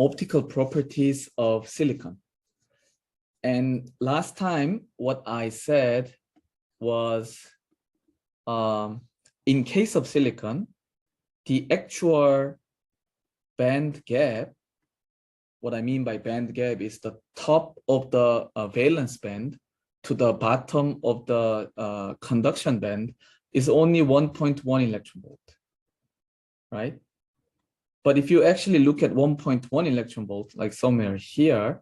optical properties of silicon. And last time, what I said was, in case of silicon, the actual band gap, what I mean by band gap is the top of the valence band to the bottom of the conduction band is only 1.1 electron volt, right? But if you actually look at 1.1 electron volt, like somewhere here,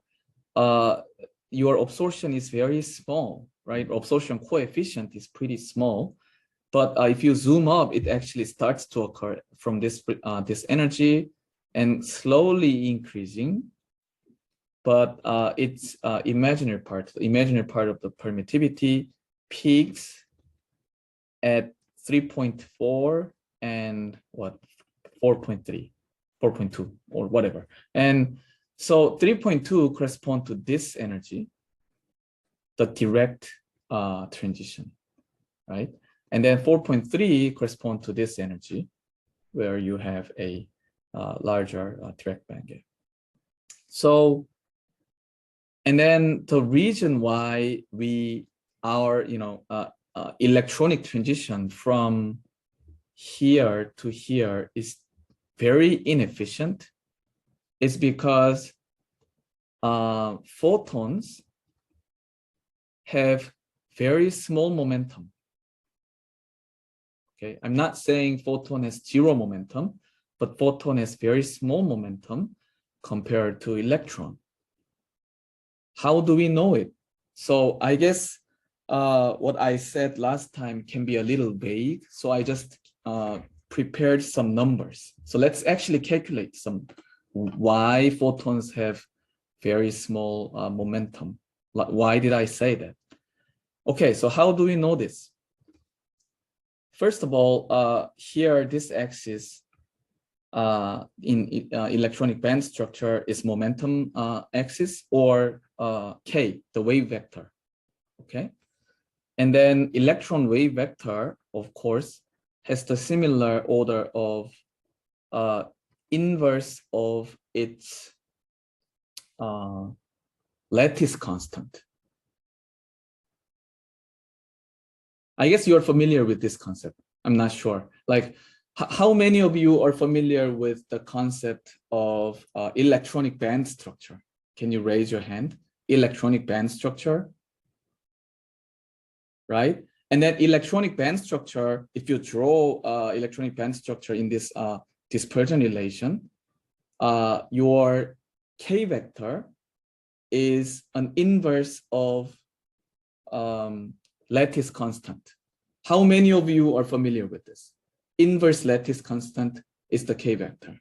your absorption is very small, right? Absorption coefficient is pretty small. But if you zoom up, it actually starts to occur from this energy and slowly increasing. But it's imaginary part. The imaginary part of the permittivity peaks at 3.4 and what, 4.3, 4.2 or whatever. And so 3.2 correspond to this energy, the direct transition, right? And then 4.3 correspond to this energy, where you have a larger direct band gap. So, and then the reason why our electronic transition from here to here is very inefficient is because photons have very small momentum. Okay, I'm not saying photon has zero momentum, but photon has very small momentum compared to electron. How do we know it? So I guess what I said last time can be a little vague. So I just prepared some numbers. So let's actually calculate some why photons have very small momentum. Why did I say that? Okay, so how do we know this? First of all, here, this axis in electronic band structure is momentum axis, or K, the wave vector, okay? And then electron wave vector, of course, has the similar order of inverse of its lattice constant. I guess you're familiar with this concept. I'm not sure. Like, how many of you are familiar with the concept of electronic band structure? Can you raise your hand? Electronic band structure, right? And then electronic band structure, if you draw electronic band structure in this dispersion relation, your K vector is an inverse of lattice constant. How many of you are familiar with this? Inverse lattice constant is the K vector.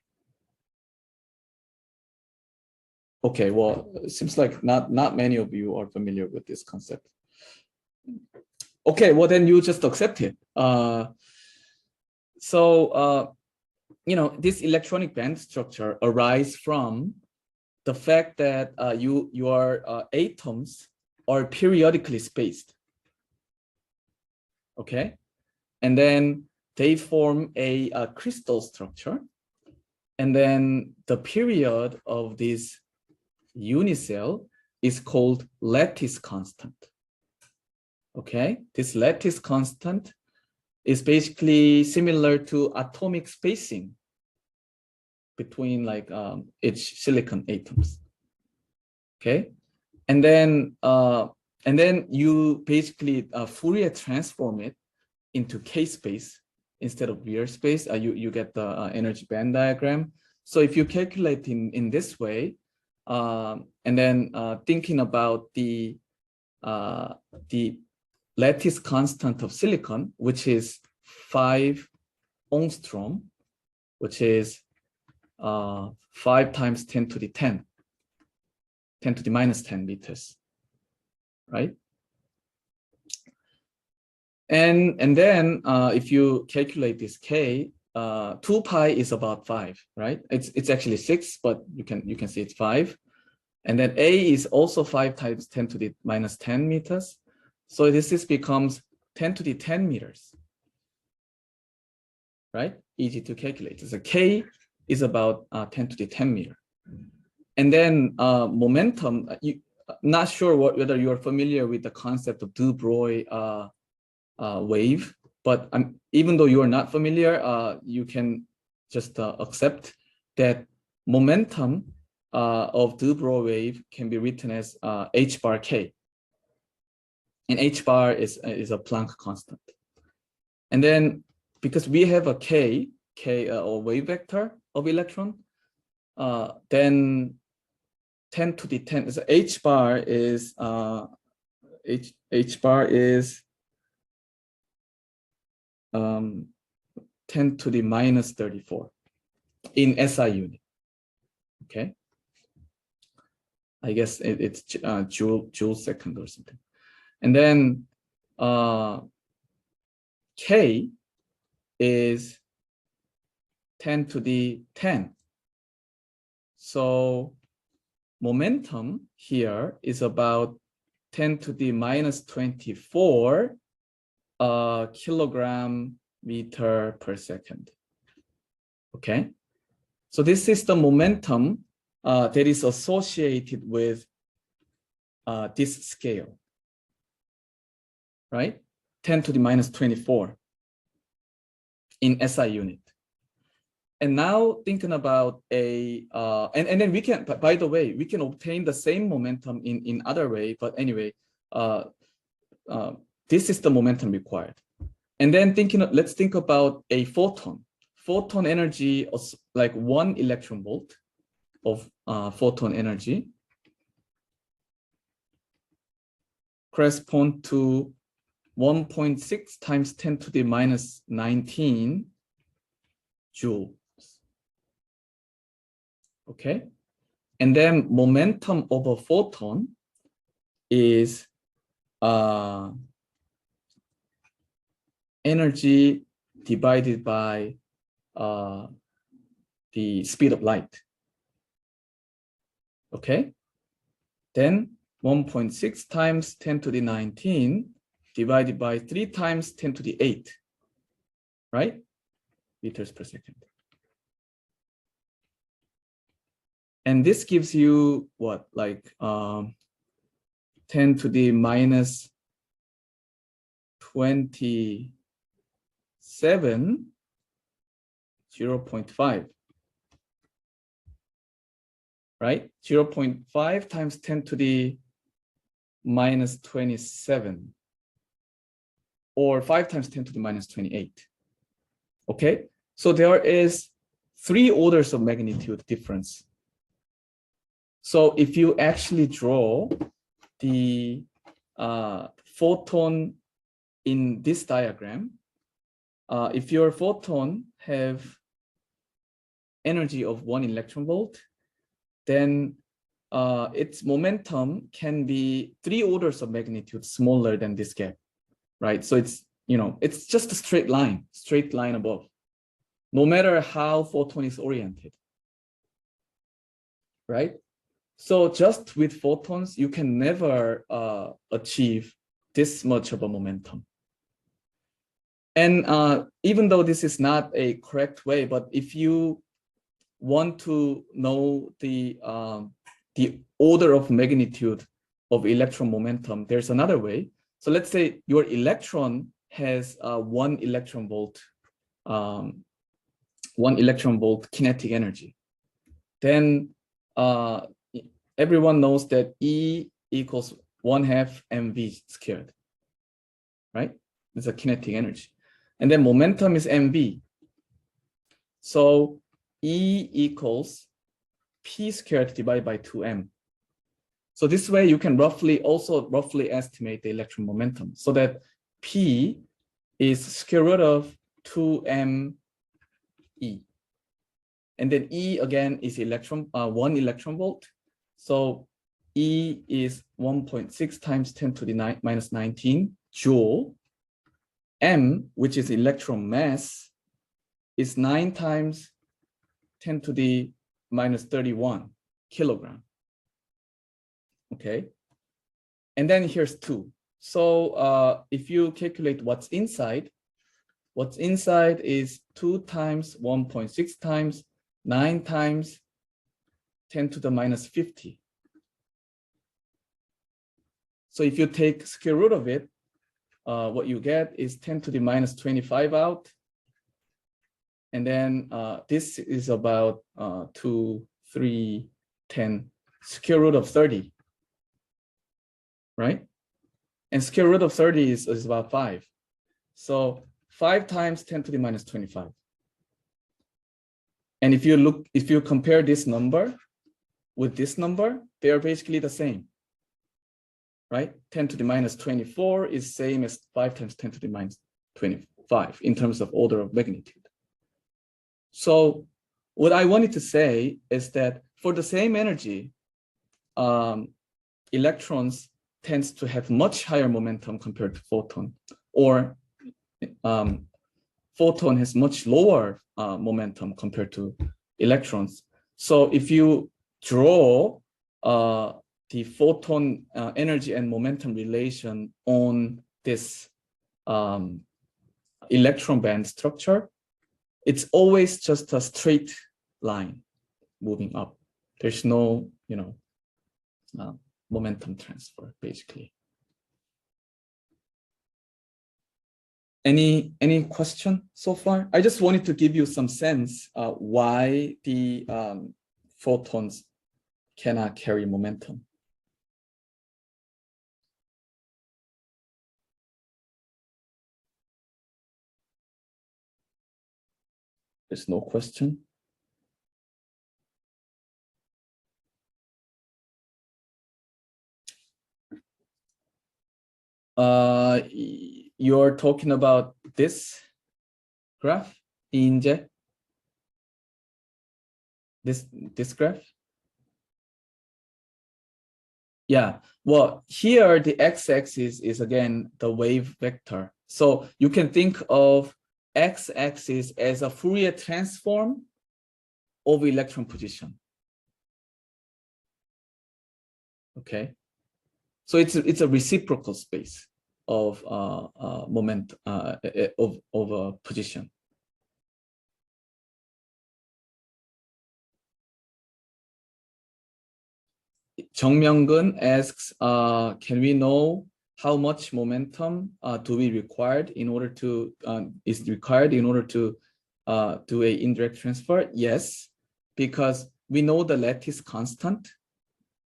Okay, well, it seems like not many of you are familiar with this concept. Okay, well then you just accept it. This electronic band structure arises from the fact that your atoms are periodically spaced. Okay, and then they form a crystal structure, and then the period of this unicell is called lattice constant. Okay, this lattice constant is basically similar to atomic spacing between like each silicon atoms. Okay, and then you basically Fourier transform it into K space instead of real space. You get the energy band diagram. So if you calculate in this way, and then thinking about the lattice constant of silicon, which is 5 angstrom, which is 5 times 10 to the 10 to the minus 10 meters, right? And then if you calculate this K, 2 pi is about 5, right? It's actually 6, but you can see it's 5. And then A is also 5 times 10 to the minus 10 meters. So this becomes 10 to the 10 meters, right? Easy to calculate. So K is about 10 to the 10 meter. And then momentum, not sure whether you're familiar with the concept of de Broglie wave, but even though you are not familiar, you can just accept that momentum of de Broglie wave can be written as h bar k. And h bar is a Planck constant. And then because we have a k or wave vector of electron, then 10 to the 10 is h bar is h bar is 10 to the minus 34 in SI unit. Okay, I guess it's joule second or something. And then K is 10 to the 10. So momentum here is about 10 to the minus 24 kilogram meter per second. Okay, so this is the momentum that is associated with this scale, right? 10 to the minus 24 in SI unit. And now thinking about and then we can, by the way, we can obtain the same momentum in other way, but anyway, this is the momentum required. And then let's think about a photon. Photon energy is like 1 electron volt of photon energy correspond to 1.6 times 10 to the minus 19 joules. Okay, and then momentum of a photon is energy divided by the speed of light. Okay, then 1.6 times 10 to the 19 divided by 3 times 10 to the 8, right? Meters per second. And this gives you what, like 10 to the minus 27, 0.5, right? 0.5 times 10 to the minus 27, or 5 times 10 to the minus 28. Okay, so there is 3 orders of magnitude difference. So if you actually draw the photon in this diagram, if your photon have energy of 1 electron volt, then its momentum can be 3 orders of magnitude smaller than this gap, right? So it's, it's just a straight line above, no matter how photon is oriented, right? So just with photons, you can never achieve this much of a momentum. And even though this is not a correct way, but if you want to know the order of magnitude of electron momentum, there's another way. So let's say your electron has 1 electron volt kinetic energy. Then everyone knows that E equals 1/2 mv squared, right? It's a kinetic energy. And then momentum is mv. So E equals p squared divided by 2m. So this way you can roughly estimate the electron momentum, so that P is square root of 2m E. And then E again is 1 electron volt. So E is 1.6 times 10 to the minus 19 joule. M, which is electron mass, is 9 times 10 to the minus 31 kilogram. Okay. And then here's 2. So if you calculate what's inside is 2 times 1.6 times 9 times 10 to the minus 50. So if you take square root of it, what you get is 10 to the minus 25 out. And then this is about 2, 3, 10, square root of 30, right? And square root of 30 is about 5. So 5 times 10 to the minus 25. And if you compare this number with this number, they are basically the same, right? 10 to the minus 24 is same as 5 times 10 to the minus 25 in terms of order of magnitude. So what I wanted to say is that for the same energy, electrons tends to have much higher momentum compared to photon, or photon has much lower momentum compared to electrons. So if you draw the photon energy and momentum relation on this electron band structure, it's always just a straight line moving up. There's no, momentum transfer, basically. Any question so far? I just wanted to give you some sense why the photons cannot carry momentum. There's no question. You're talking about this graph, 이인재? This graph? Yeah, well, here the x-axis is again the wave vector. So you can think of x-axis as a Fourier transform of electron position. Okay, so it's a reciprocal space of moment of position. Jeongmyeong-gun asks, can we know how much momentum do we required in order to is required in order to do a indirect transfer? Yes, because we know the lattice constant,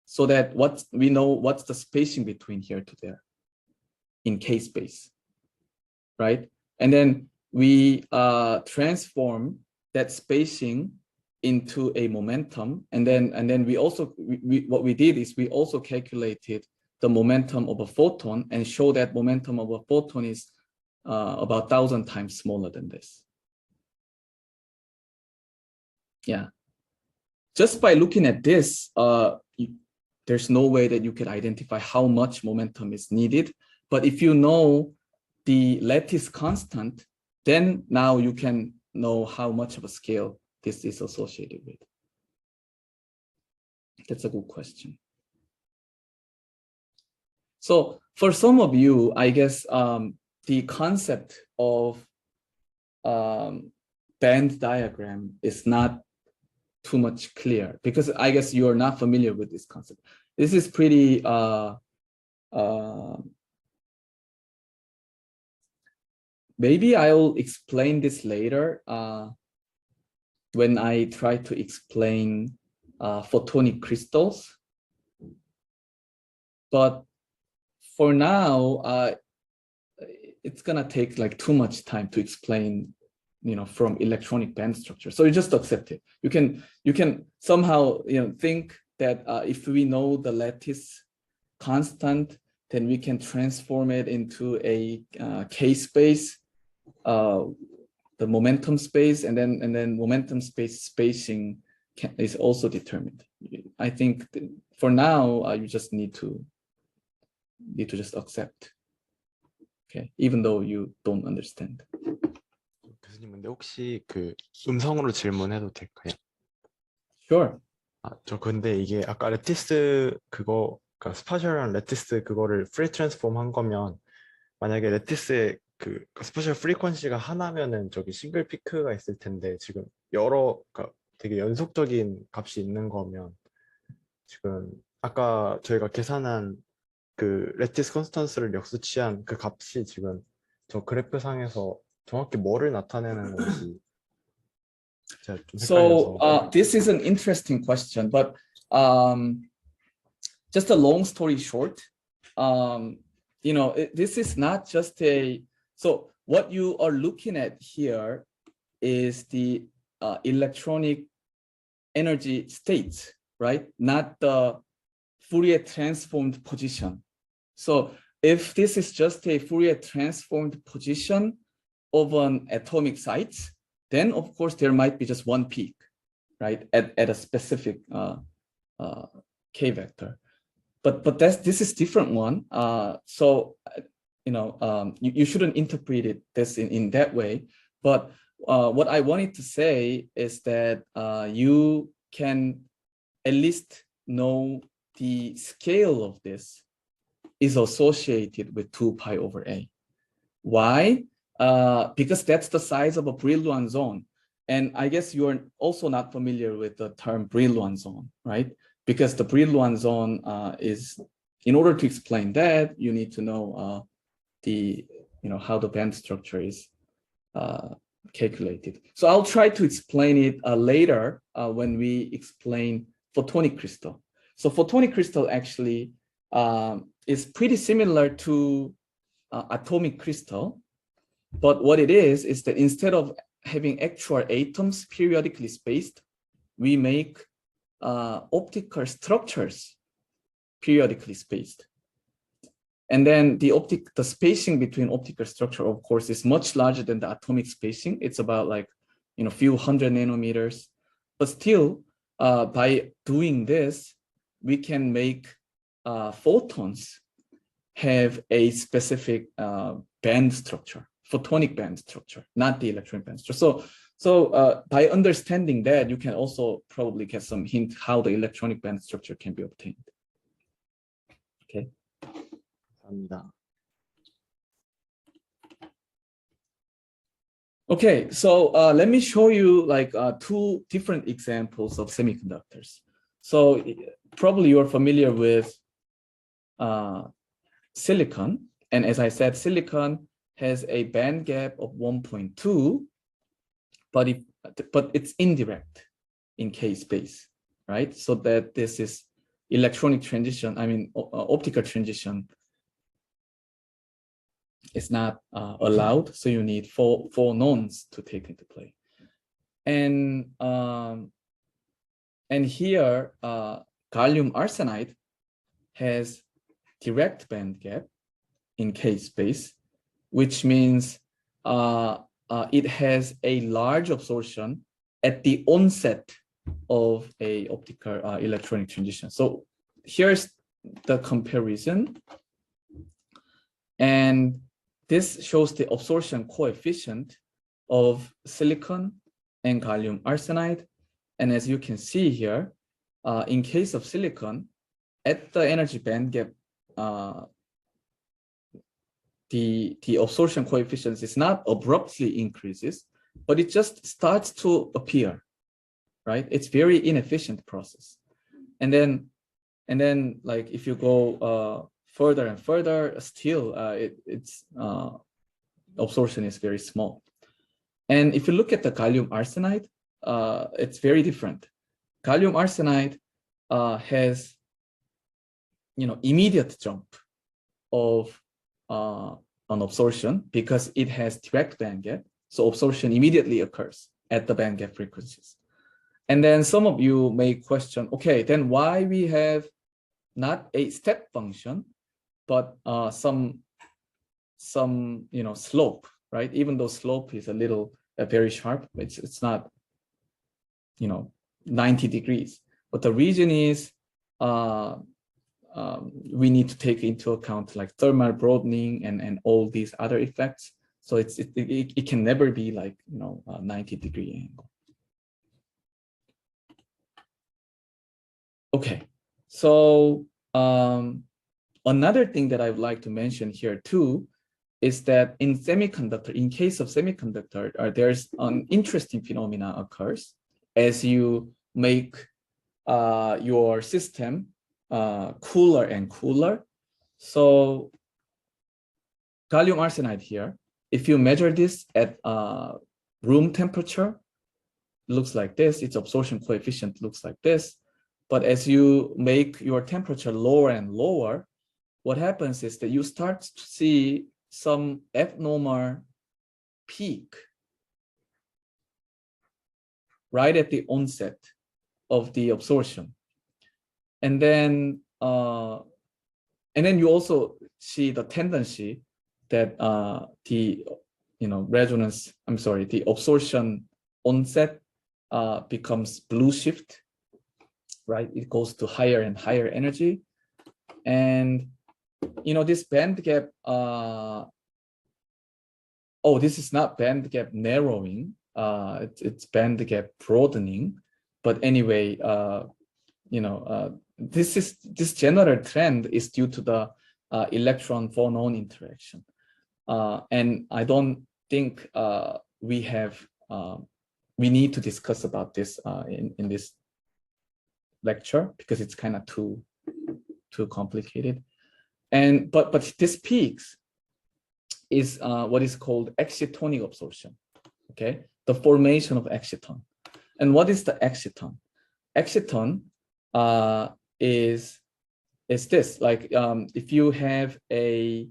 so that we know what's the spacing between here to there in K space, right? And then we transform that spacing into a momentum, and then we also what we did is we also calculated the momentum of a photon and show that momentum of a photon is about 1,000 times smaller than this. Yeah, just by looking at this, there's no way that you could identify how much momentum is needed. But if you know the lattice constant, then now you can know how much of a scale this is associated with. That's a good question. So for some of you, I guess the concept of band diagram is not too much clear, because I guess you are not familiar with this concept. This is pretty maybe I'll explain this later when I try to explain photonic crystals. But for now, it's gonna take like too much time to explain, from electronic band structure. So you just accept it. You can somehow think that if we know the lattice constant, then we can transform it into a K space, the momentum space, and then momentum space spacing is also determined. I think for now you just need to just accept. Okay, even though you don't understand. 교수님, 근데 혹시 그 음성으로 질문해도 될까요? Sure. 저 근데 이게 아까 레티스 그거, 그러니까 스파셜이랑 레티스 그거를 프리 트랜스폼 한 거면, 만약에 레티스의 그 스페셜 프리퀀시가 하나면은 저기 싱글 피크가 있을 텐데, 지금 여러, 그러니까 되게 연속적인 값이 있는 거면 지금 아까 저희가 계산한 그 레티스 컨스턴스를 역수치한 그 값이 지금 저 그래프상에서 정확히 뭐를 나타내는 건지 제가 좀 So 헷갈려서. this is an interesting question, but just a long story short, this is not just so what you are looking at here is the electronic energy state, right? Not the Fourier transformed position. So if this is just a Fourier transformed position of an atomic site, then of course there might be just one peak, right, at a specific k vector. But this is different one. So you shouldn't interpret it this in that way. But what I wanted to say is that you can at least know the scale of this is associated with 2 pi over a. Why? Because that's the size of a Brillouin zone. And I guess you're also not familiar with the term Brillouin zone, right? Because the Brillouin zone is, in order to explain that, you need to know how the band structure is calculated. So I'll try to explain it later when we explain photonic crystal. So photonic crystal actually is pretty similar to atomic crystal, but what it is that instead of having actual atoms periodically spaced, we make optical structures periodically spaced. And then the spacing between optical structure, of course, is much larger than the atomic spacing. It's about like, few hundred nanometers. But still, by doing this, we can make photons have a specific band structure, photonic band structure, not the electronic band structure. So by understanding that, you can also probably get some hint how the electronic band structure can be obtained. Okay. 감사합니다. Okay, so let me show you like 2 different examples of semiconductors. So probably you're familiar with silicon. And as I said, silicon has a band gap of 1.2, but it's indirect in K space, right? So that this is electronic transition, optical transition is not allowed. So you need four nons to take into play. And here, gallium arsenide has direct band gap in K space, which means it has a large absorption at the onset of a optical electronic transition. So here's the comparison. And this shows the absorption coefficient of silicon and gallium arsenide. And as you can see here, in case of silicon, at the energy band gap, the absorption coefficient is not abruptly increases, but it just starts to appear, right? It's very inefficient process. And then like if you go further and further, still its absorption is very small. And if you look at the gallium arsenide, it's very different. Gallium arsenide has immediate jump of an absorption because it has direct band gap. So absorption immediately occurs at the band gap frequencies. And then some of you may question, okay, then why we have not a step function, but some slope, right? Even though slope is a little very sharp, it's not 90 degrees. But the reason is we need to take into account like thermal broadening and all these other effects. So it can never be like 90-degree angle. Okay, so another thing that I would like to mention here too is that in case of semiconductor, there's an interesting phenomena occurs as you make your system cooler and cooler. So gallium arsenide here, if you measure this at room temperature, looks like this. Its absorption coefficient looks like this. But as you make your temperature lower and lower, what happens is that you start to see some abnormal peak right at the onset of the absorption. And then you also see the tendency that the absorption onset becomes blue shift, right? It goes to higher and higher energy. And this band gap, this is not band gap narrowing, it's band gap broadening. But anyway, this general trend is due to the electron phonon interaction. And I don't think we need to discuss about this in this lecture, because it's kind of too complicated. And but this peaks is what is called excitonic absorption. Okay, the formation of exciton. And what is the exciton? Exciton is this, like if you have a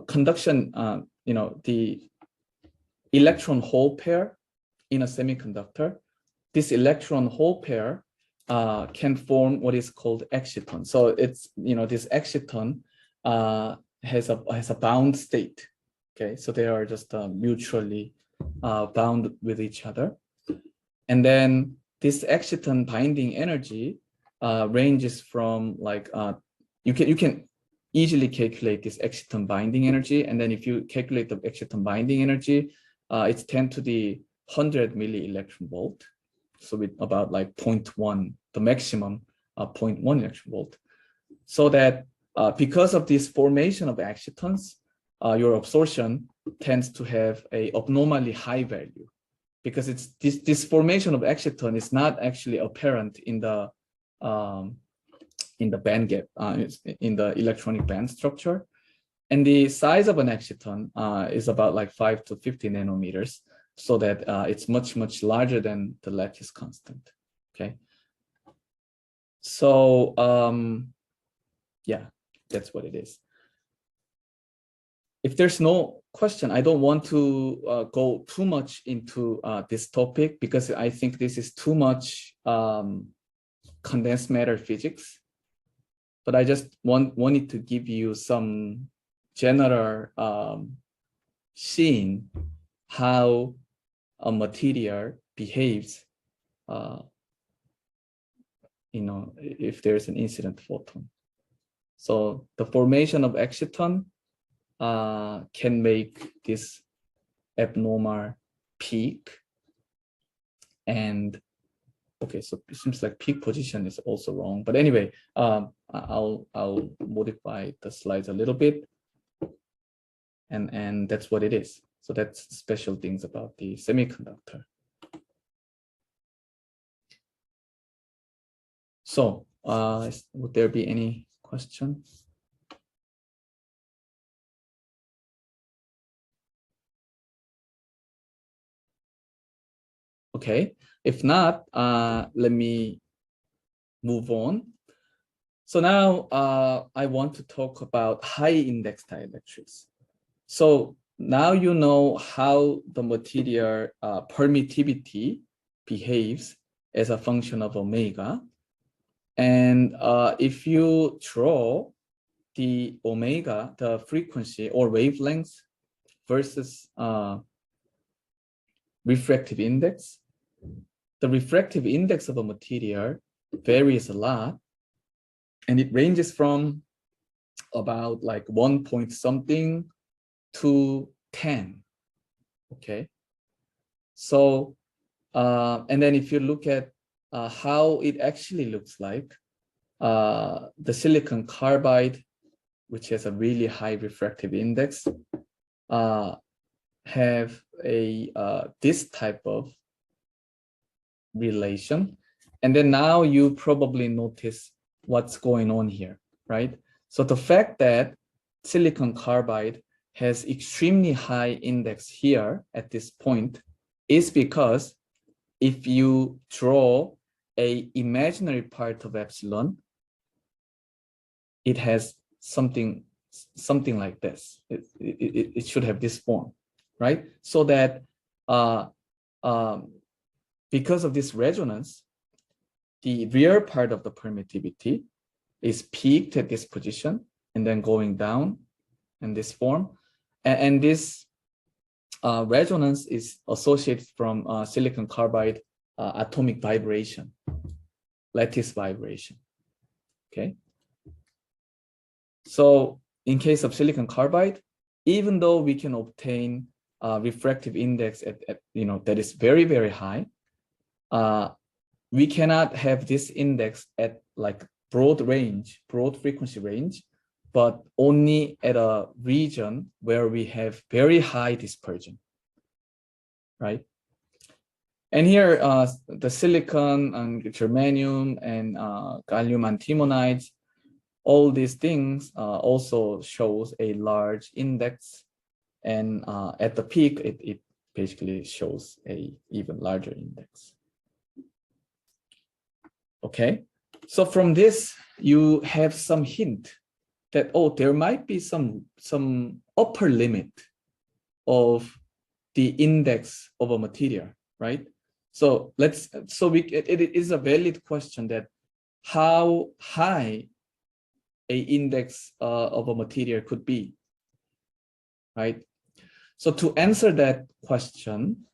conduction, the electron hole pair in a semiconductor, this electron hole pair can form what is called exciton. So it's, this exciton has a bound state. Okay, so they are just mutually bound with each other. And then this exciton binding energy ranges from, like, you can easily calculate this exciton binding energy. And then if you calculate the exciton binding energy, it's 10 to the 100 milli-electron volt. So with about like 0.1, the maximum 0.1 electron volt. So that because of this formation of excitons, your absorption tends to have a abnormally high value, because it's this formation of exciton is not actually apparent in the band gap, in the electronic band structure. And the size of an exciton is about like 5 to 50 nanometers, so that it's much larger than the lattice constant. Okay, so yeah, that's what it is. If there's no question, I don't want to go too much into this topic, because I think this is too much condensed matter physics. But I just wanted to give you some general seeing how a material behaves, if there's an incident photon. So the formation of exciton can make this abnormal peak. And okay, so it seems like peak position is also wrong. But anyway, I'll modify the slides a little bit. And that's what it is. So that's special things about the semiconductor. So would there be any question? Okay, if not, let me move on. So now I want to talk about high index dielectrics. So now you know how the material permittivity behaves as a function of omega. And if you draw the omega, the frequency or wavelength versus refractive index, the refractive index of a material varies a lot, and it ranges from about like 1 point something to 10. Okay, so and then if you look at how it actually looks like, the silicon carbide, which has a really high refractive index, have a this type of relation. And then now you probably notice what's going on here, right? So the fact that silicon carbide has extremely high index here at this point is because if you draw a imaginary part of epsilon, it has something like this. It should have this form, right? So that because of this resonance, the rear part of the permittivity is peaked at this position and then going down in this form. And this resonance is associated from silicon carbide atomic vibration, lattice vibration, okay? So in case of silicon carbide, even though we can obtain refractive index at that is very, very high, we cannot have this index at like broad frequency range, but only at a region where we have very high dispersion, right? And here, the silicon and germanium and gallium antimonides, all these things also shows a large index, and at the peak, it basically shows a even larger index. Okay, so from this, you have some hint that, oh, there might be some upper limit of the index of a material, right? So it is a valid question that how high a index of a material could be, right? So to answer that question,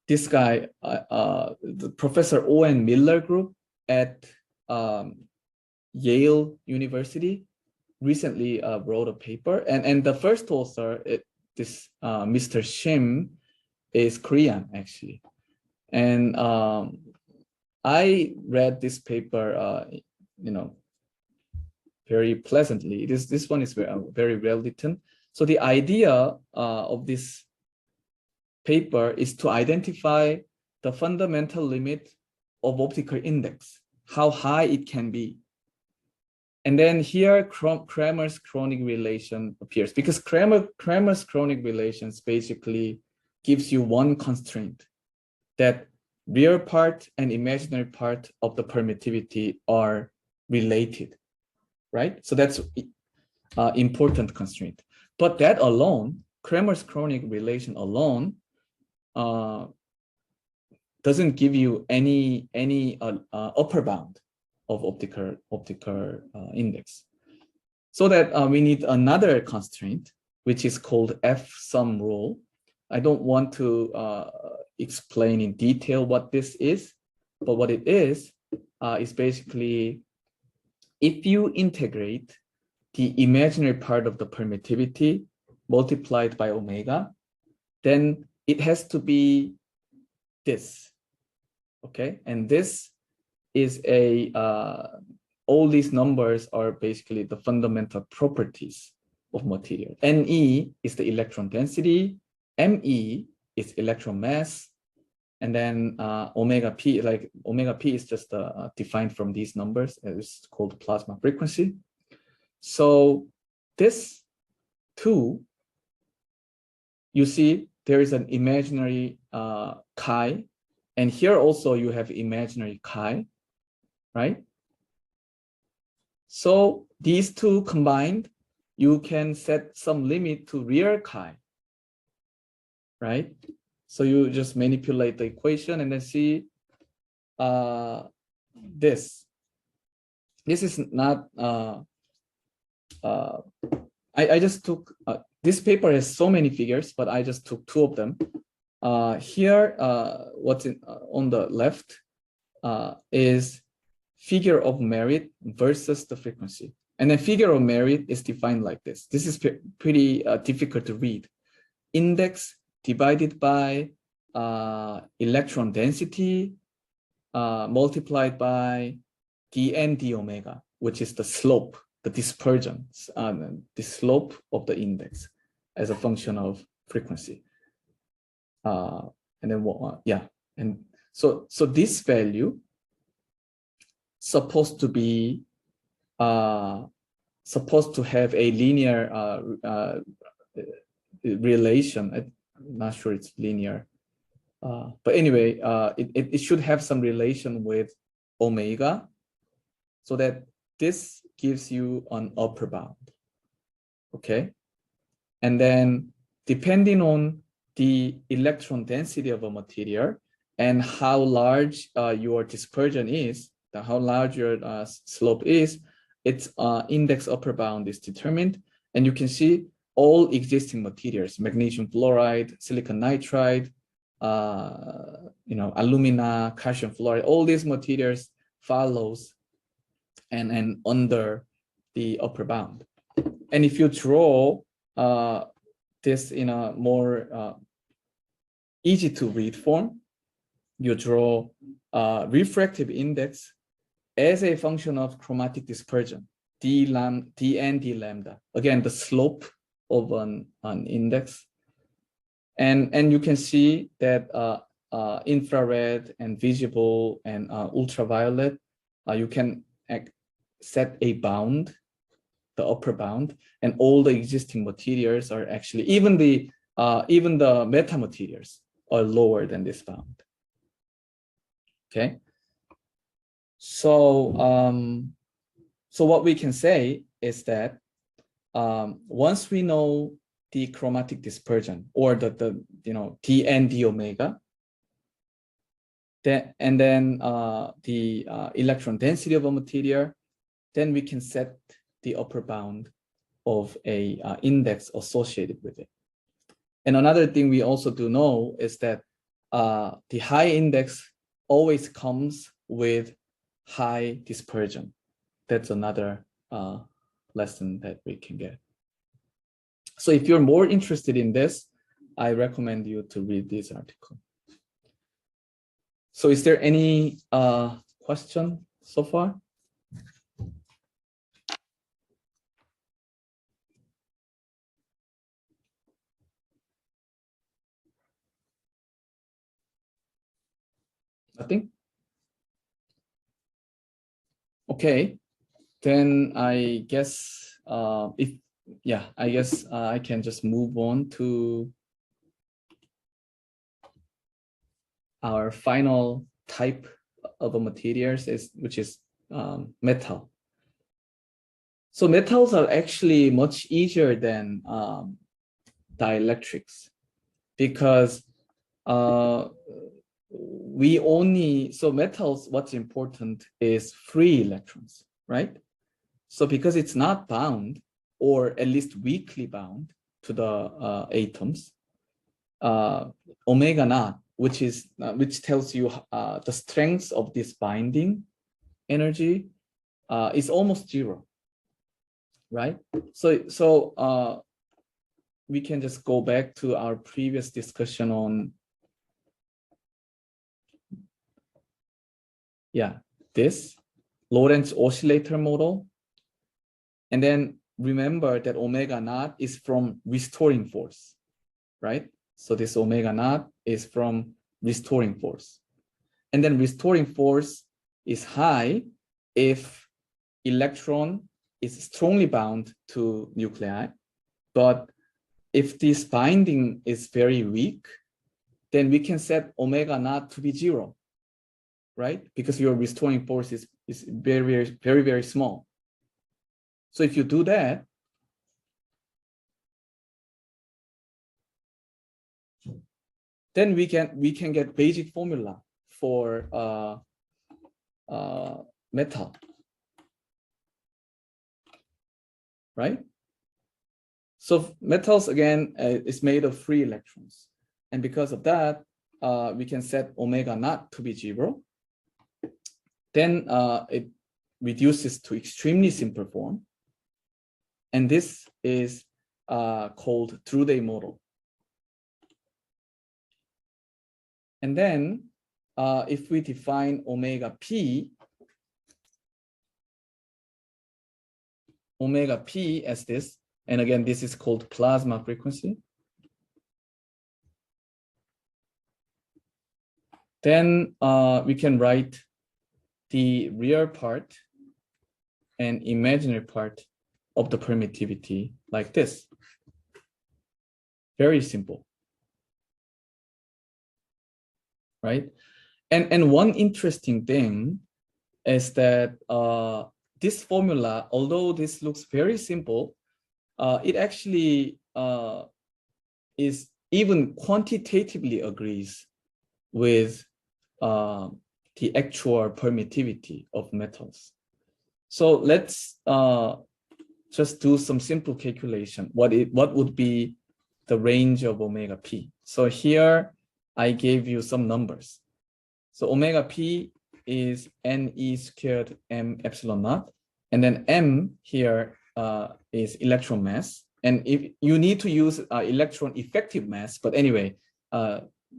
this guy, the Professor Owen Miller group at Yale University recently wrote a paper, and the first author, this Mr. Shim, is Korean actually, and I read this paper, very pleasantly. This one is very well written. So the idea of this paper is to identify the fundamental limit of optical index, how high it can be. And then here Kramer's chronic relation appears, because Kramer's chronic relations basically gives you one constraint, that real part and imaginary part of the permittivity are related, right? So that's important constraint. But that alone, Kramer's chronic relation alone, doesn't give you any upper bound of optical index. So that we need another constraint, which is called F-sum rule. I don't want to explain in detail what this is, but what it is basically, if you integrate the imaginary part of the permittivity multiplied by omega, then it has to be this, okay? And this is all these numbers are basically the fundamental properties of material. Ne is the electron density, Me is electron mass, and then omega p is just defined from these numbers. It's called plasma frequency. So this too, you see there is an imaginary chi, and here also you have imaginary chi, right? So these two combined, you can set some limit to real chi, right? So you just manipulate the equation and then see this. This is not, I just took, this paper has so many figures, but I just took two of them. Here, what's on the left is figure of merit versus the frequency. And then figure of merit is defined like this. This is pretty difficult to read. Index divided by electron density multiplied by dn d omega, which is the slope, the dispersion, the slope of the index as a function of frequency. and then yeah, and so this value supposed to be supposed to have a linear relation. I'm not sure it's linear, but anyway, it should have some relation with omega, so that this gives you an upper bound. Okay, and then depending on the electron density of a material and how large your dispersion is, how large your slope is, its index upper bound is determined. And you can see all existing materials: magnesium fluoride, silicon nitride, alumina, calcium fluoride, all these materials follows and under the upper bound. And if you draw this in a more easy to read form, you draw refractive index as a function of chromatic dispersion, d and d lambda. Again, the slope of an index. And you can see that infrared and visible and ultraviolet, you can set a bound, the upper bound, and all the existing materials are actually, even the metamaterials are lower than this bound. Okay. So so what we can say is that once we know the chromatic dispersion, or the d and d omega, and then the electron density of a material, then we can set the upper bound of a index associated with it. And another thing we also do know is that the high index always comes with high dispersion. That's another lesson that we can get. So if you're more interested in this, I recommend you to read this article. So is there any question so far? Nothing? Okay, then I guess I can just move on to our final type of a materials, which is metal. So metals are actually much easier than dielectrics, because metals, what's important is free electrons, right? So because it's not bound, or at least weakly bound to the atoms, omega naught, which tells you the strength of this binding energy, is almost zero, right? So we can just go back to our previous discussion on this Lorentz oscillator model. And then remember that omega naught is from restoring force, right? So this omega naught is from restoring force. And then restoring force is high if electron is strongly bound to nuclei. But if this binding is very weak, then we can set omega naught to be zero, right? Because your restoring force is very, very, very small. So if you do that, then we can get basic formula for metal, right? So metals, again, is made of free electrons, and because of that, we can set omega naught to be zero. Then it reduces to extremely simple form, and this is called Drude model. And then if we define omega p as this, and again, this is called plasma frequency. Then we can write the real part and imaginary part of the permittivity like this. Very simple, right? And one interesting thing is that this formula, although this looks very simple, it actually is even quantitatively agrees with the actual permittivity of metals. So let's just do some simple calculation. What would be the range of omega p? So here I gave you some numbers. So omega p is Ne squared m epsilon naught, and then m here is electron mass. And if you need to use electron effective mass, but anyway,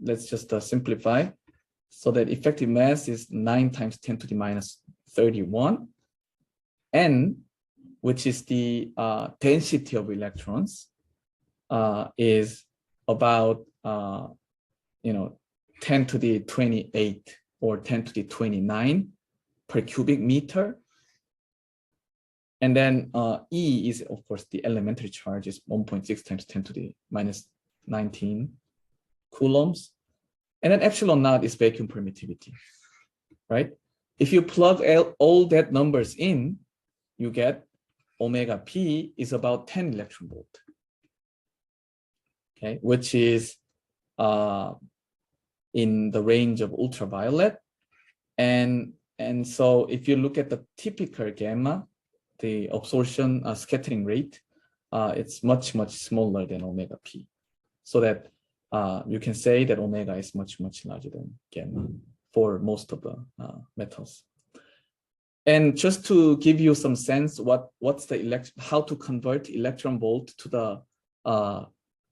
let's just simplify. So that effective mass is 9 times 10 to the minus 31. N, which is the density of electrons, is about 10 to the 28 or 10 to the 29 per cubic meter. And then E is, of course, the elementary charge is 1.6 times 10 to the minus 19 coulombs. And then epsilon naught is vacuum permittivity, right? If you plug all that numbers in, you get omega p is about 10 electron volt, okay, which is in the range of ultraviolet. And so if you look at the typical gamma, the absorption scattering rate, it's much smaller than omega p, so that you can say that omega is much larger than gamma for most of the metals. And just to give you some sense, what's the how to convert electron volt to the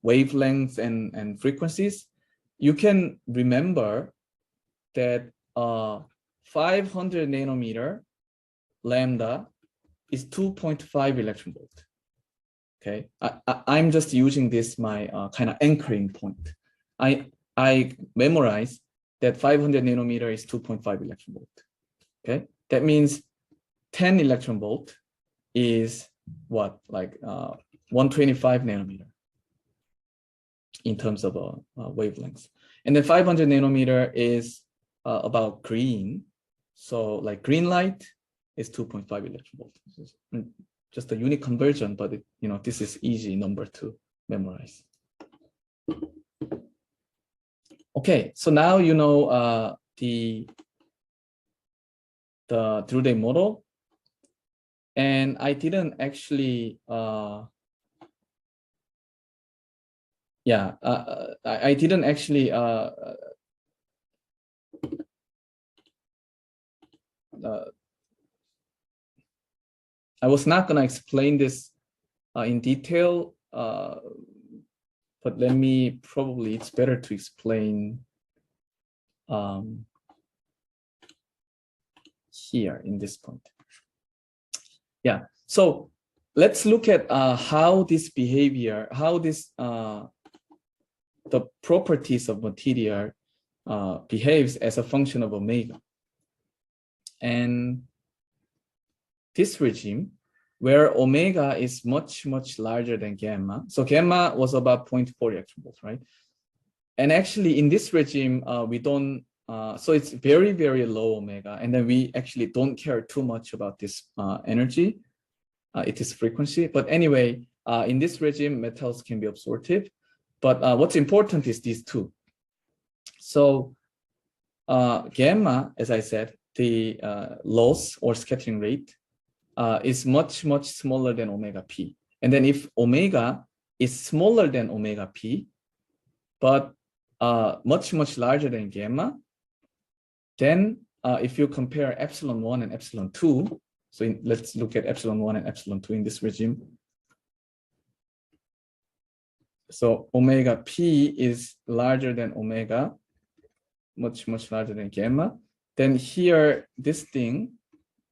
wavelengths and frequencies, you can remember that 500 nanometer lambda is 2.5 electron volt. Okay, I'm just using this my kind of anchoring point. I memorize that 500 nanometer is 2.5 electron volt. Okay, that means 10 electron volt is what, like 125 nanometer in terms of wavelengths. And then 500 nanometer is about green. So like green light is 2.5 electron volt. Just a unit conversion, but this is easy number to memorize. Okay, so now you know the Drude model, and I didn't actually I didn't actually I was not going to explain this in detail, but let me, probably it's better to explain here in this point. Yeah, so let's look at how this behavior, how this the properties of material behaves as a function of omega. And this regime, where omega is much larger than gamma. So gamma was about 0.4 electron volts, right? And actually in this regime, we don't, so it's very low omega. And then we actually don't care too much about this energy. It is frequency. But anyway, in this regime, metals can be absorptive. But what's important is these two. So gamma, as I said, the loss or scattering rate is much smaller than omega p. And then if omega is smaller than omega p, but much larger than gamma, then if you compare epsilon 1 and epsilon 2, so let's look at epsilon 1 and epsilon 2 in this regime. So omega p is larger than omega, much larger than gamma. Then here, this thing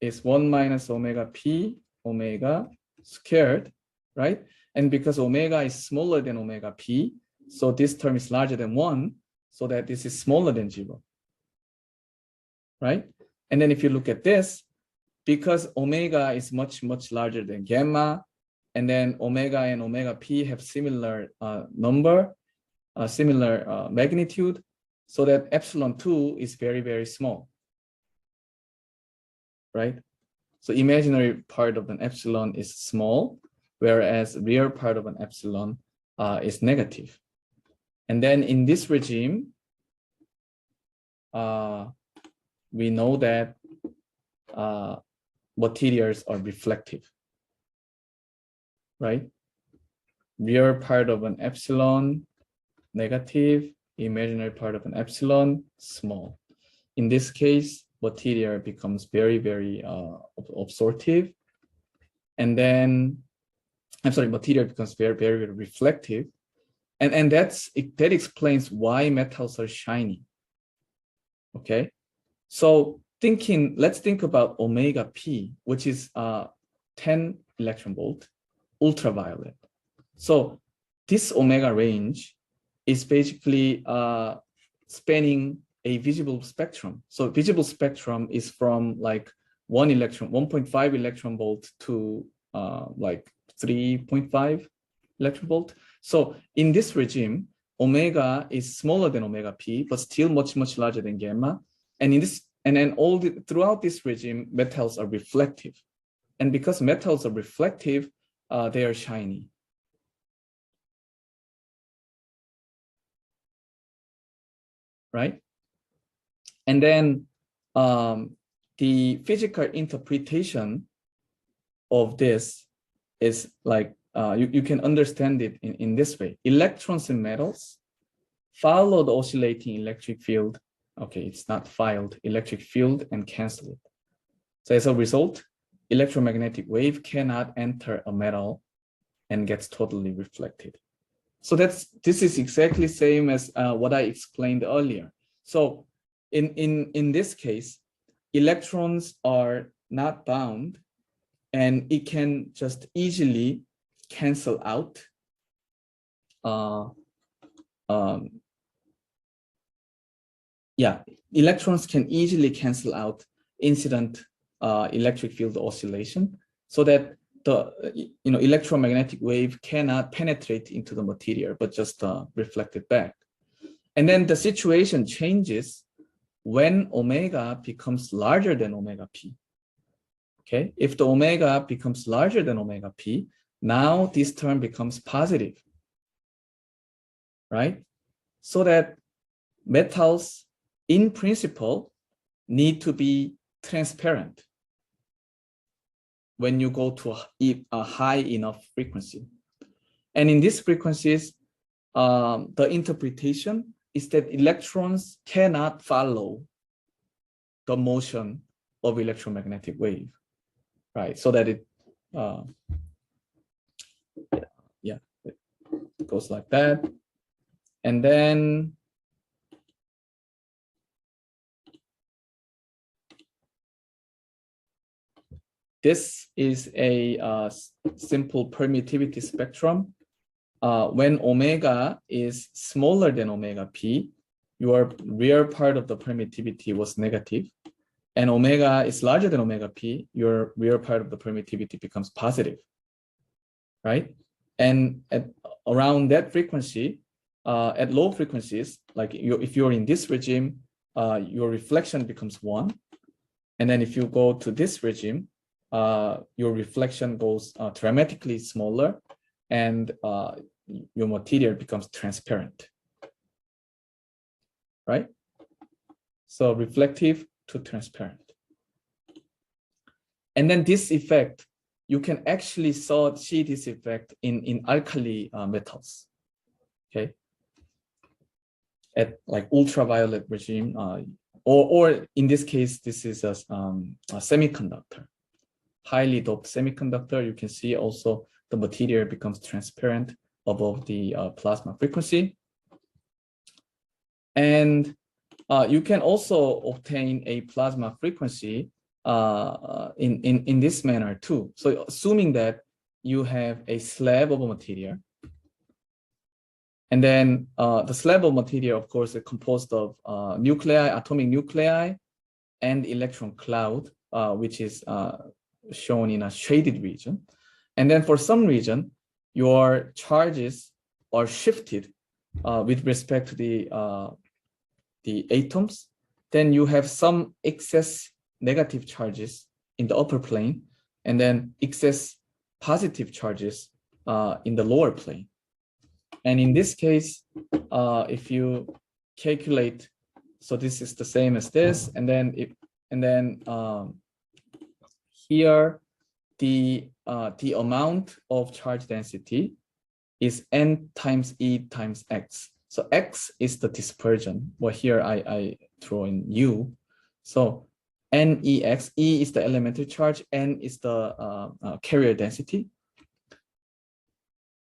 is 1 minus omega p omega squared, right? And because omega is smaller than omega p, so this term is larger than 1, so that this is smaller than 0. right? And then if you look at this, because omega is much, much larger than gamma, and then omega and omega p have similar number, similar magnitude, so that epsilon 2 is very, very small, right? So imaginary part of an epsilon is small, whereas real part of an epsilon is negative. And then in this regime, we know that materials are reflective, right? Real part of an epsilon, negative, imaginary part of an epsilon, small. In this case, material becomes very, very absorptive. And then, I'm sorry, material becomes very, very, very reflective. And that explains why metals are shiny. Okay, so let's think about omega p, which is 10 electron volt, ultraviolet. So this omega range is basically spanning a visible spectrum. So visible spectrum is from like 1.5 electron volt to like 3.5 electron volt. So in this regime, omega is smaller than omega p, but still much, much larger than gamma. And in this, and then throughout this regime, metals are reflective. And because metals are reflective, they are shiny. Right? And then the physical interpretation of this is like, you can understand it in this way. Electrons in metals follow the oscillating electric field. Okay, it's not filed, electric field, and cancel it. So as a result, electromagnetic wave cannot enter a metal and gets totally reflected. So this is exactly same as what I explained earlier. So in this case, electrons are not bound, and it can just easily cancel out electrons can easily cancel out incident electric field oscillation, so that the electromagnetic wave cannot penetrate into the material, but just reflect it back. And then the situation changes when omega becomes larger than omega p. Okay, if the omega becomes larger than omega p, now this term becomes positive, right? So that metals, in principle, need to be transparent when you go to a high enough frequency. And in these frequencies, the interpretation is that electrons cannot follow the motion of electromagnetic wave, right? So that it goes like that. And then this is a simple permittivity spectrum. When omega is smaller than omega p, your real part of the permittivity was negative. And omega is larger than omega p, your real part of the permittivity becomes positive, right? And at around that frequency, at low frequencies, like if you're in this regime, your reflection becomes 1. And then if you go to this regime, your reflection goes dramatically smaller, and your material becomes transparent, right? So reflective to transparent. And then this effect, you can actually see this effect in alkali metals, okay? At like ultraviolet regime, or in this case, this is a semiconductor. Highly doped semiconductor, you can see also the material becomes transparent above the plasma frequency. And you can also obtain a plasma frequency in this manner too. So assuming that you have a slab of a material, and then the slab of material, of course, is composed of nuclei, atomic nuclei, and electron cloud, which is shown in a shaded region. And then for some reason, your charges are shifted with respect to the atoms. Then you have some excess negative charges in the upper plane, and then excess positive charges in the lower plane. And in this case, if you calculate, so this is the same as this, and then here the amount of charge density is n times E times X. So X is the dispersion. Well, here I throw in U. So NEX, E is the elementary charge, N is the carrier density.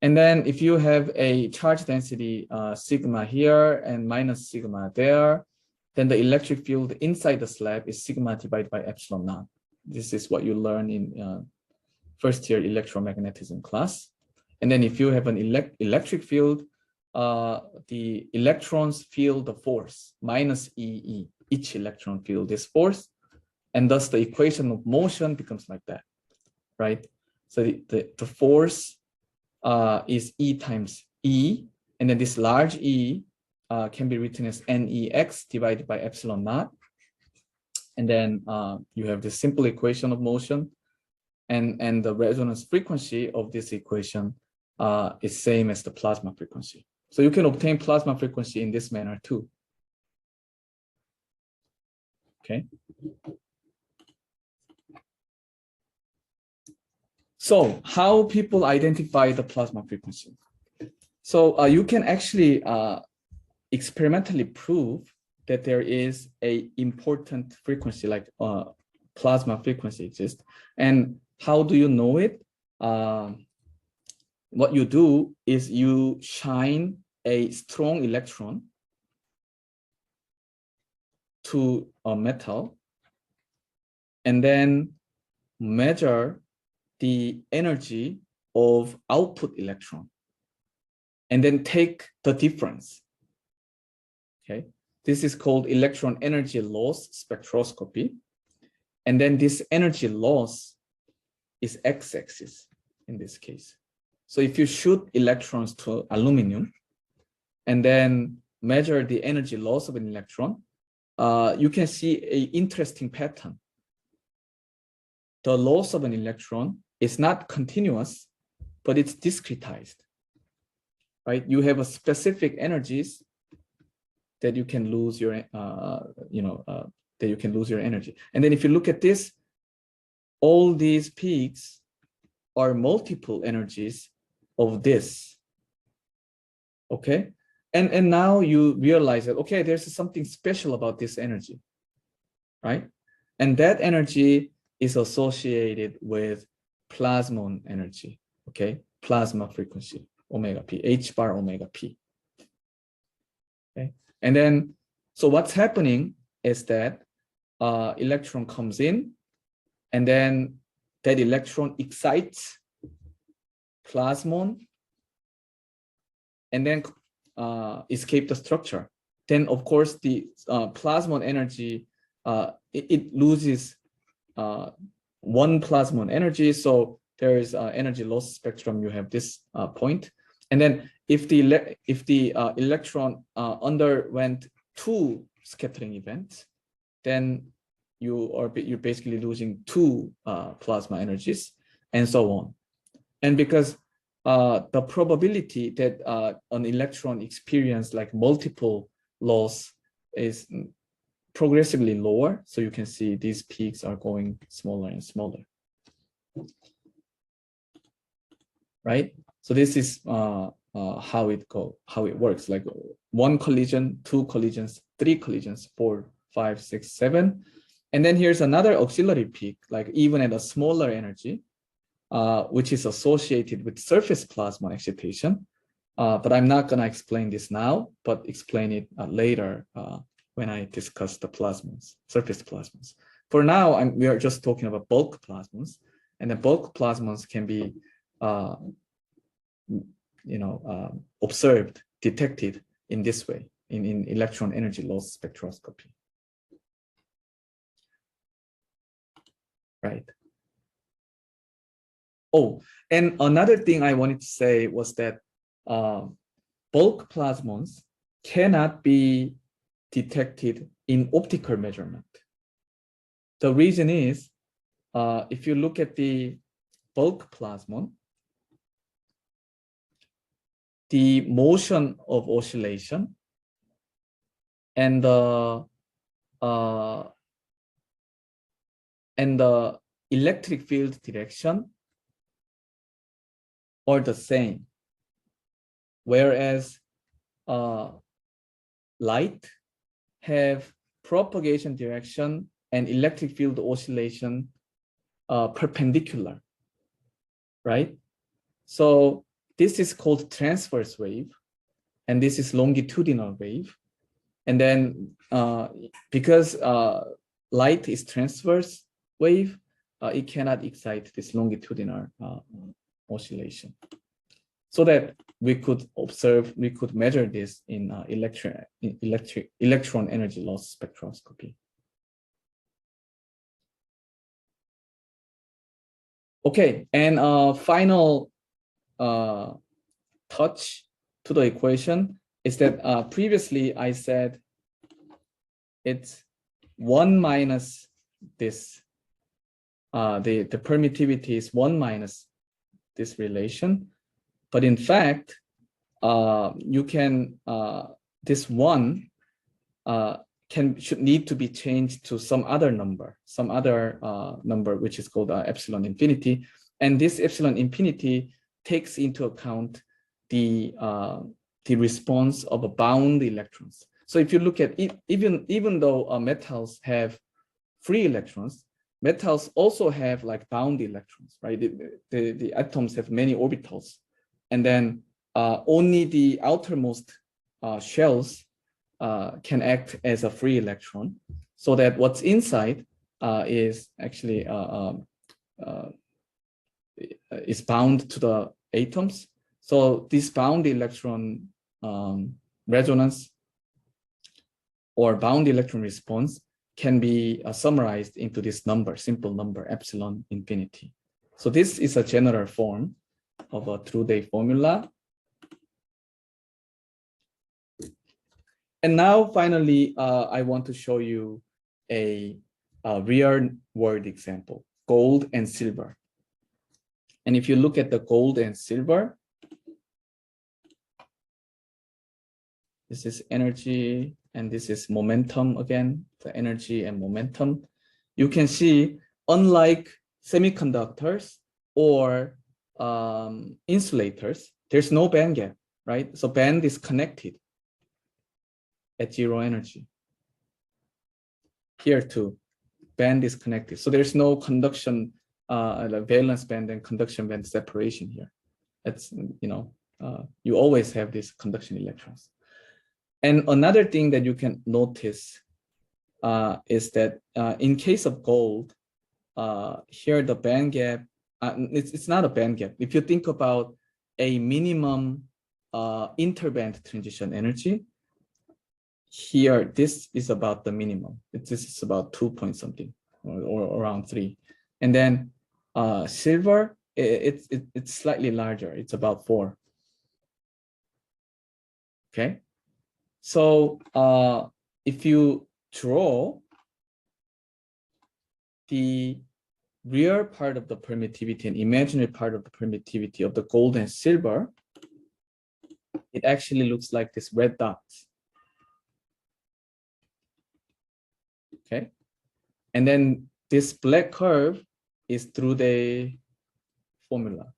And then if you have a charge density sigma here and minus sigma there, then the electric field inside the slab is sigma divided by epsilon naught. This is what you learn in first year electromagnetism class. And then if you have an electric field, the electrons feel the force minus EE. Each electron feels this force, and thus the equation of motion becomes like that, right? So the force is E times E, and then this large E can be written as NEX divided by epsilon naught. And then you have the simple equation of motion, and the resonance frequency of this equation is same as the plasma frequency. So you can obtain plasma frequency in this manner too. Okay. So how people identify the plasma frequency? So you can actually experimentally prove that there is a important frequency like plasma frequency exists. And how do you know it? What you do is you shine a strong electron to a metal and then measure the energy of output electron and then take the difference. Okay, this is called electron energy loss spectroscopy. And then this energy loss is x-axis in this case. So if you shoot electrons to aluminum and then measure the energy loss of an electron, you can see an interesting pattern. The loss of an electron is not continuous, but it's discretized, right? You have a specific energies that you can lose your, that you can lose your energy. And then if you look at this, all these peaks are multiple energies of this, okay? And now you realize that, okay, there's something special about this energy, right? And that energy is associated with plasmon energy, okay? Plasma frequency, omega p, h bar omega p, okay? And then, so what's happening is that electron comes in, and then that electron excites plasmon, and then escape the structure. Then, of course, the plasmon energy, it loses one plasmon energy. So there is energy loss spectrum. You have this point. And then if the electron underwent two scattering events, then you're basically losing two plasma energies, and so on. And because the probability that an electron experience like multiple loss is progressively lower, so you can see these peaks are going smaller and smaller, right? So this is how it works. Like one collision, two collisions, three collisions, 4, 5, 6, 7, and then here's another auxiliary peak, like even at a smaller energy, which is associated with surface plasma excitation. But I'm not gonna explain this now, but explain it later when I discuss the plasmons, surface plasmons. For now, we are just talking about bulk plasmons, and the bulk plasmons can be, observed, detected in this way, in electron energy loss spectroscopy. right? Oh, and another thing I wanted to say was that bulk plasmons cannot be detected in optical measurement. The reason is, if you look at the bulk plasmon, the motion of oscillation and the electric field direction are the same, whereas light have propagation direction and electric field oscillation perpendicular, right? So this is called transverse wave, and this is longitudinal wave. And then because light is transverse wave, it cannot excite this longitudinal oscillation. So that we could observe, we could measure this in electron energy loss spectroscopy. Okay, and final touch to the equation is that previously I said it's 1 minus this, the permittivity is 1 minus this relation. But in fact, you can, this 1 should need to be changed to some other number, which is called epsilon infinity. And this epsilon infinity takes into account the response of bound electrons. So if you look at it, even though metals have free electrons, metals also have like bound electrons, right? The atoms have many orbitals, and then only the outermost shells can act as a free electron, so that what's inside is actually is bound to the atoms. So this bound electron resonance or bound electron response can be summarized into this number, simple number, epsilon infinity. So this is a general form of a Drude formula. And now finally, I want to show you a real world example, gold and silver. And if you look at the gold and silver, this is energy and this is momentum again, the energy and momentum. You can see, unlike semiconductors or insulators, there's no band gap, right? So band is connected at zero energy. Here too, band is connected. So there's no conduction, valence band and conduction band separation here. It's, you always have these conduction electrons. And another thing that you can notice is that in case of gold, here the band gap, it's not a band gap. If you think about a minimum interband transition energy, here this is about the minimum. This is about 2 point something or around 3. And then silver, it's slightly larger. It's about 4. Okay. So if you draw the real part of the permittivity and imaginary part of the permittivity of the gold and silver, it actually looks like this red dots. Okay. And then this black curve is Drude formula,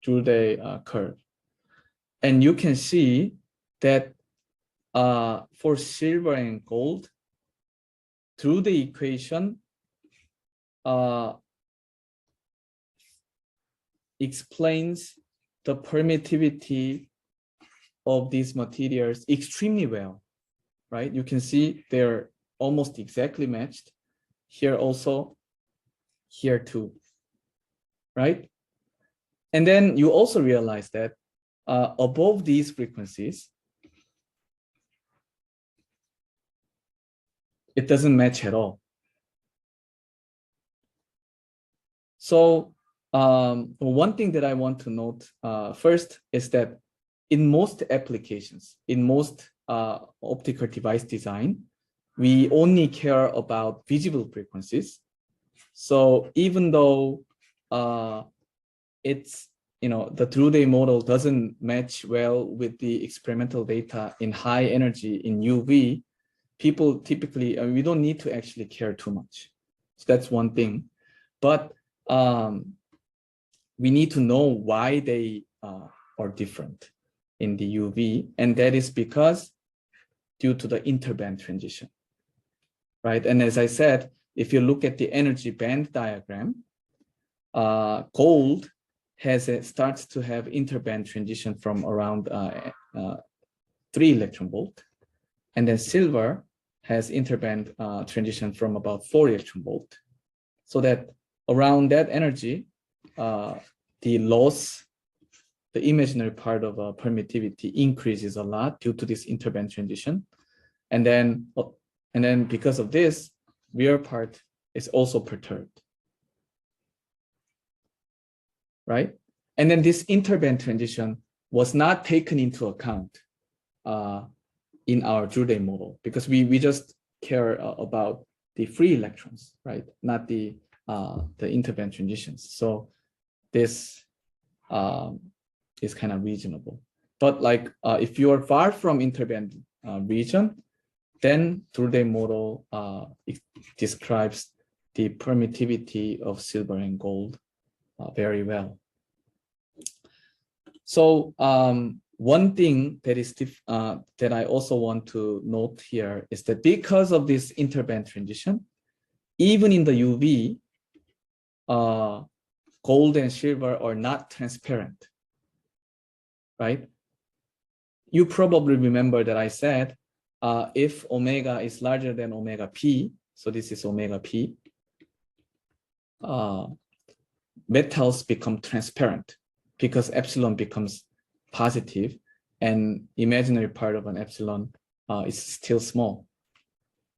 Drude curve. And you can see that for silver and gold, through the equation explains the permittivity of these materials extremely well, right? You can see they're almost exactly matched. Here also, here too, right? And then you also realize that above these frequencies, it doesn't match at all. So one thing that I want to note first is that in most applications, in most optical device design, we only care about visible frequencies. So even though it's, the Drude model doesn't match well with the experimental data in high energy in UV, people typically, we don't need to actually care too much. So that's one thing. But we need to know why they are different in the UV. And that is because due to the interband transition, right? And as I said, if you look at the energy band diagram, gold starts to have interband transition from around 3 electron volt. And then silver has interband transition from about 4 electron volt. So that around that energy, the loss, the imaginary part of permittivity increases a lot due to this interband transition. And then because of this, real part is also perturbed, right? And then this interband transition was not taken into account in our Drude model, because we just care about the free electrons, right? Not the interband transitions. So this is kind of reasonable. But like if you are far from interband region, then Drude model it describes the permittivity of silver and gold very well. So one thing that is that I also want to note here is that because of this interband transition, even in the UV, gold and silver are not transparent, right? You probably remember that I said if omega is larger than omega p, so this is omega p, metals become transparent because epsilon becomes positive and imaginary part of an epsilon is still small.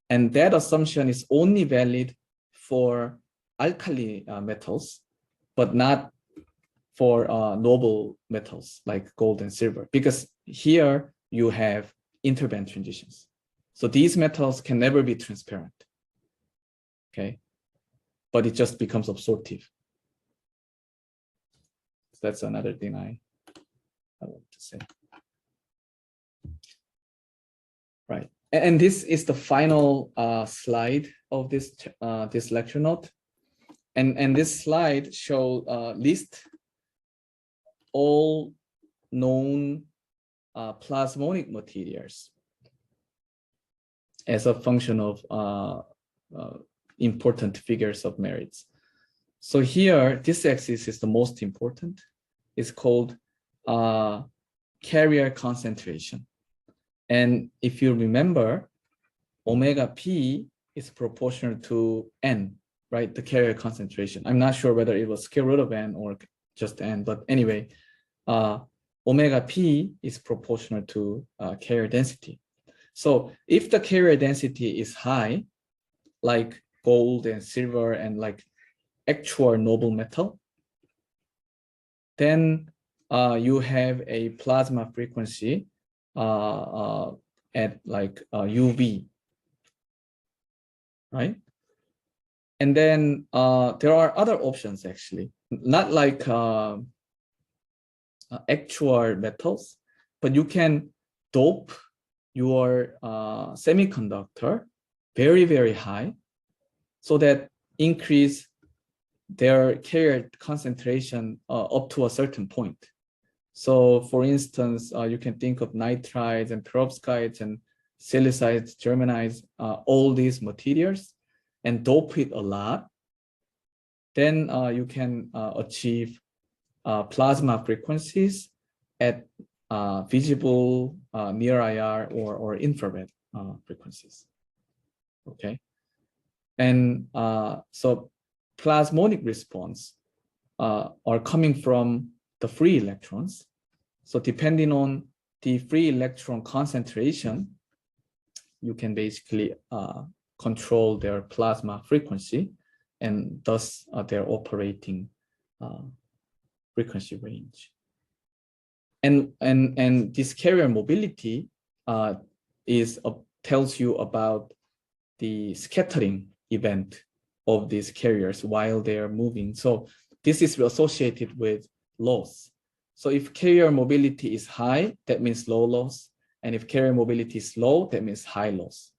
And that assumption is only valid for alkali metals, but not for noble metals like gold and silver, because here you have interband transitions. So these metals can never be transparent, okay? But it just becomes absorptive. So that's another thing I want to say. Right, and this is the final slide of this this lecture note, and this slide show list all known plasmonic materials as a function of important figures of merits. So here, this axis is the most important. It's called carrier concentration. And if you remember, omega p is proportional to n, right? The carrier concentration. I'm not sure whether it was square root of n or just n, but anyway, omega p is proportional to carrier density. So if the carrier density is high, like gold and silver and like actual noble metal, then you have a plasma frequency at like UV, right? And then there are other options actually, not like actual metals, but you can dope your semiconductor very, very high so that increase their carrier concentration up to a certain point. So for instance, you can think of nitrides and perovskites and silicides, germanides, all these materials, and dope it a lot. Then you can achieve plasma frequencies at visible, near IR, or infrared frequencies. Okay, and so plasmonic response are coming from the free electrons. So depending on the free electron concentration, you can basically control their plasma frequency. and thus their operating frequency range. And this carrier mobility tells you about the scattering event of these carriers while they are moving. So this is associated with loss. So if carrier mobility is high, that means low loss. And if carrier mobility is low, that means high loss.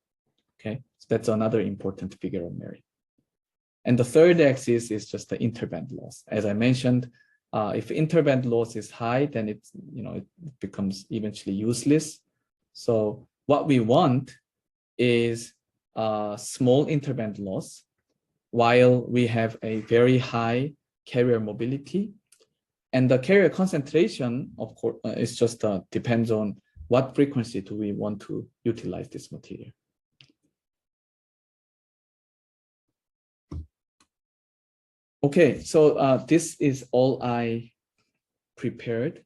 Okay, so that's another important figure of merit. And the third axis is just the interband loss. As I mentioned, if interband loss is high, then it becomes eventually useless. So what we want is small interband loss while we have a very high carrier mobility. And the carrier concentration, of course, is just depends on what frequency do we want to utilize this material. Okay, so this is all I prepared